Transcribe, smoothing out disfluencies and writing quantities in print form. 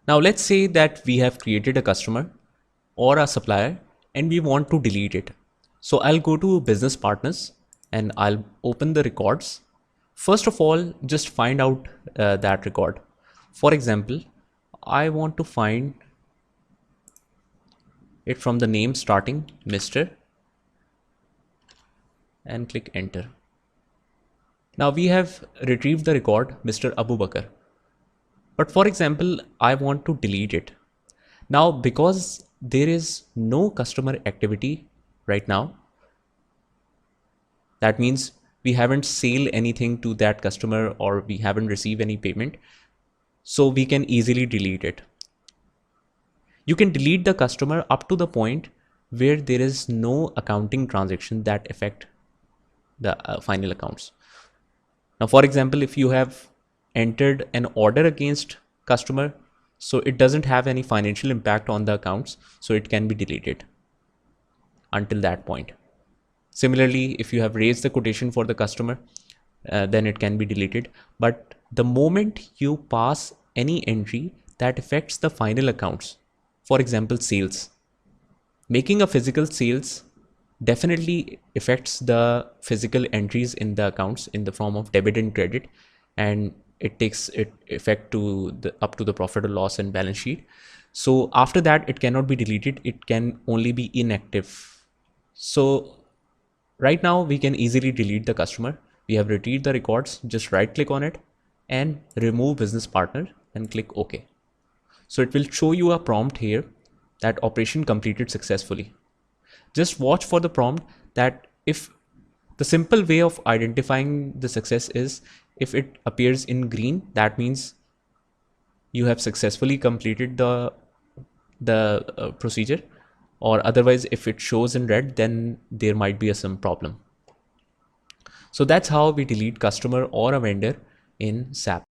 Now let's say that we have created a customer or a supplier and we want to delete it. So I'll go to business partners and I'll open the records. First of all, just find out that record. For example, I want to find it from the name starting Mr. and click enter. Now we have retrieved the record Mr. Abu Bakr. But for example, I want to delete it. Now, because there is no customer activity right now, that means we haven't sold anything to that customer or we haven't received any payment. So we can easily delete it. You can delete the customer up to the point where there is no accounting transaction that affect the final accounts. Now, for example, if you have entered an order against customer, so it doesn't have any financial impact on the accounts, so it can be deleted until that point. Similarly, if you have raised the quotation for the customer, then it can be deleted. But the moment you pass any entry that affects the final accounts, for example, sales, making a physical sales definitely affects the physical entries in the accounts in the form of debit and credit, and it takes it effect to the up to the profit or loss and balance sheet. So after that, it cannot be deleted. It can only be inactive. So right now we can easily delete the customer. We have retrieved the records. Just right click on it and remove business partner and click OK. So it will show you a prompt here that operation completed successfully. Just watch for the prompt that if the simple way of identifying the success is if it appears in green, that means you have successfully completed the procedure, or otherwise if it shows in red, then there might be some problem. So that's how we delete customer or a vendor in SAP.